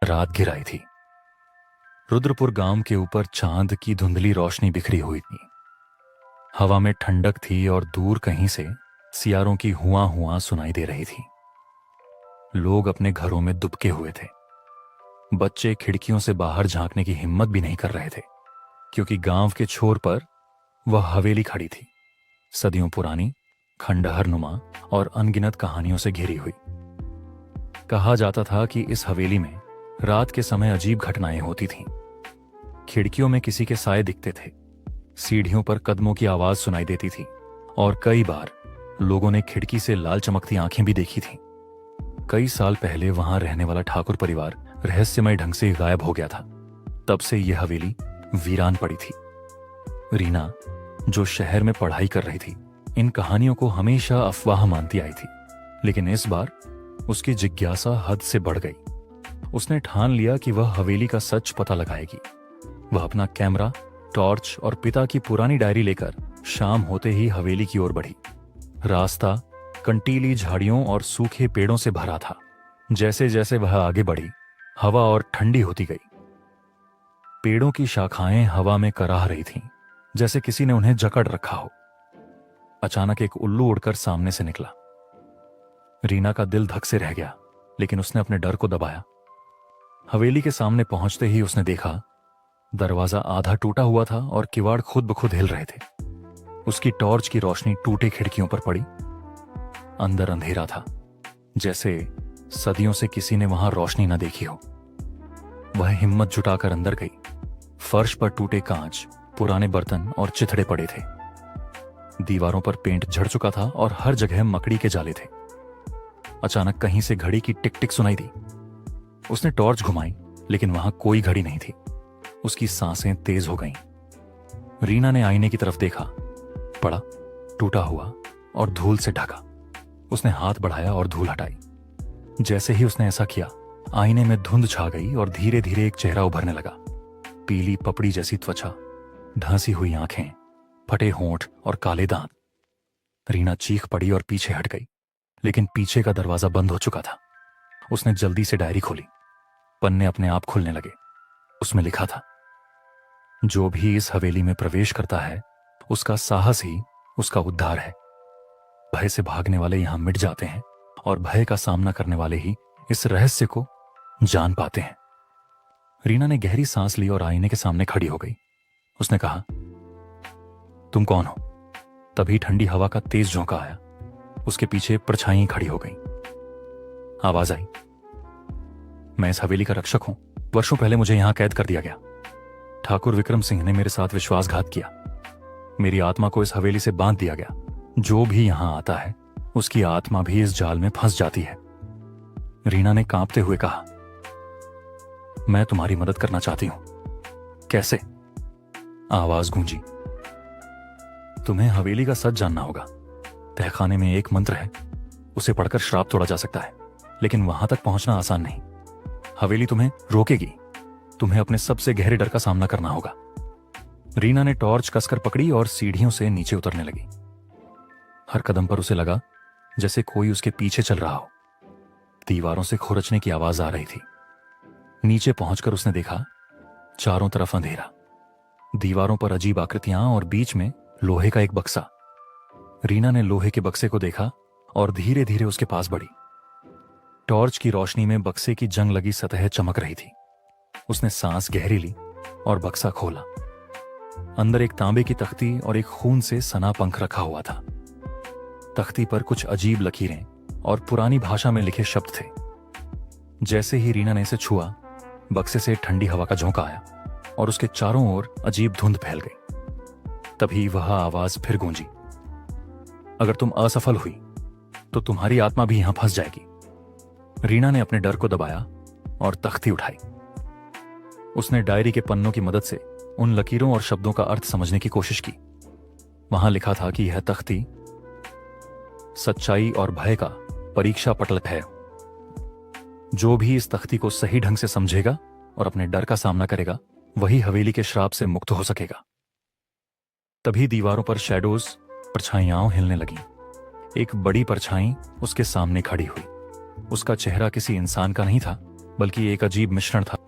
रात घिर आई थी। रुद्रपुर गांव के ऊपर चांद की धुंधली रोशनी बिखरी हुई थी। हवा में ठंडक थी और दूर कहीं से सियारों की हुआ हुआ सुनाई दे रही थी। लोग अपने घरों में दुबके हुए थे। बच्चे खिड़कियों से बाहर झांकने की हिम्मत भी नहीं कर रहे थे, क्योंकि गांव के छोर पर वह हवेली खड़ी थी, सदियों पुरानी, खंडहर नुमा और अनगिनत कहानियों से घिरी हुई। कहा जाता था कि इस हवेली में रात के समय अजीब घटनाएं होती थीं। खिड़कियों में किसी के साए दिखते थे, सीढ़ियों पर कदमों की आवाज सुनाई देती थी और कई बार लोगों ने खिड़की से लाल चमकती आंखें भी देखी थीं। कई साल पहले वहां रहने वाला ठाकुर परिवार रहस्यमय ढंग से गायब हो गया था। तब से यह हवेली वीरान पड़ी थी। रीना, जो शहर में पढ़ाई कर रही थी, इन कहानियों को हमेशा अफवाह मानती आई थी, लेकिन इस बार उसकी जिज्ञासा हद से बढ़ गई। उसने ठान लिया कि वह हवेली का सच पता लगाएगी। वह अपना कैमरा, टॉर्च और पिता की पुरानी डायरी लेकर शाम होते ही हवेली की ओर बढ़ी। रास्ता कंटीली झाड़ियों और सूखे पेड़ों से भरा था। जैसे जैसे वह आगे बढ़ी, हवा और ठंडी होती गई। पेड़ों की शाखाएं हवा में कराह रही थीं, जैसे किसी ने उन्हें जकड़ रखा हो। अचानक एक उल्लू उड़कर सामने से निकला। रीना का दिल धक से रह गया, लेकिन उसने अपने डर को दबाया। हवेली के सामने पहुंचते ही उसने देखा, दरवाजा आधा टूटा हुआ था और किवाड़ खुद ब खुद हिल रहे थे। उसकी टॉर्च की रोशनी टूटे खिड़कियों पर पड़ी। अंदर अंधेरा था, जैसे सदियों से किसी ने वहां रोशनी न देखी हो। वह हिम्मत जुटाकर अंदर गई। फर्श पर टूटे कांच, पुराने बर्तन और चिथड़े पड़े थे। दीवारों पर पेंट झड़ चुका था और हर जगह मकड़ी के जाले थे। अचानक कहीं से घड़ी की टिक टिक सुनाई दी। उसने टॉर्च घुमाई, लेकिन वहां कोई घड़ी नहीं थी। उसकी सांसें तेज हो गईं। रीना ने आईने की तरफ देखा। पड़ा, टूटा हुआ और धूल से ढका। उसने हाथ बढ़ाया और धूल हटाई। जैसे ही उसने ऐसा किया, आईने में धुंध छा गई और धीरे धीरे एक चेहरा उभरने लगा। पीली पपड़ी जैसी त्वचा, ढांसी हुई आंखें, फटे होंठ और काले दांत। रीना चीख पड़ी और पीछे हट गई, लेकिन पीछे का दरवाजा बंद हो चुका था। उसने जल्दी से डायरी खोली। पन्ने अपने आप खुलने लगे। उसमें लिखा था, जो भी इस हवेली में प्रवेश करता है, उसका साहस ही उसका उद्धार है। भय से भागने वाले यहां मिट जाते हैं और भय का सामना करने वाले ही इस रहस्य को जान पाते हैं। रीना ने गहरी सांस ली और आईने के सामने खड़ी हो गई। उसने कहा, तुम कौन हो? तभी ठंडी हवा का तेज झोंका आया। उसके पीछे परछाई खड़ी हो गई। आवाज आई, मैं इस हवेली का रक्षक हूं। वर्षों पहले मुझे यहां कैद कर दिया गया। ठाकुर विक्रम सिंह ने मेरे साथ विश्वासघात किया। मेरी आत्मा को इस हवेली से बांध दिया गया। जो भी यहां आता है, उसकी आत्मा भी इस जाल में फंस जाती है। रीना ने कांपते हुए कहा, मैं तुम्हारी मदद करना चाहती हूं। कैसे? आवाज गूंजी, तुम्हें हवेली का सच जानना होगा। तहखाने में एक मंत्र है, उसे पढ़कर श्राप तोड़ा जा सकता है, लेकिन वहां तक पहुंचना आसान नहीं। हवेली तुम्हें रोकेगी। तुम्हें अपने सबसे गहरे डर का सामना करना होगा। रीना ने टॉर्च कसकर पकड़ी और सीढ़ियों से नीचे उतरने लगी। हर कदम पर उसे लगा जैसे कोई उसके पीछे चल रहा हो। दीवारों से खुरचने की आवाज आ रही थी। नीचे पहुंचकर उसने देखा, चारों तरफ अंधेरा, दीवारों पर अजीब आकृतियां और बीच में लोहे का एक बक्सा। रीना ने लोहे के बक्से को देखा और धीरे धीरे उसके पास बढ़ी। टॉर्च की रोशनी में बक्से की जंग लगी सतह चमक रही थी। उसने सांस गहरी ली और बक्सा खोला। अंदर एक तांबे की तख्ती और एक खून से सना पंख रखा हुआ था। तख्ती पर कुछ अजीब लकीरें और पुरानी भाषा में लिखे शब्द थे। जैसे ही रीना ने इसे छुआ, बक्से से ठंडी हवा का झोंका आया और उसके चारों ओर अजीब धुंध फैल गई। तभी वह आवाज फिर गूंजी, अगर तुम असफल हुई तो तुम्हारी आत्मा भी यहां फंस जाएगी। रीना ने अपने डर को दबाया और तख्ती उठाई। उसने डायरी के पन्नों की मदद से उन लकीरों और शब्दों का अर्थ समझने की कोशिश की। वहां लिखा था कि यह तख्ती सच्चाई और भय का परीक्षा पटल है। जो भी इस तख्ती को सही ढंग से समझेगा और अपने डर का सामना करेगा, वही हवेली के श्राप से मुक्त हो सकेगा। तभी दीवारों पर शैडोज, परछाइयां हिलने लगीं। एक बड़ी परछाई उसके सामने खड़ी हुई। उसका चेहरा किसी इंसान का नहीं था, बल्कि एक अजीब मिश्रण था।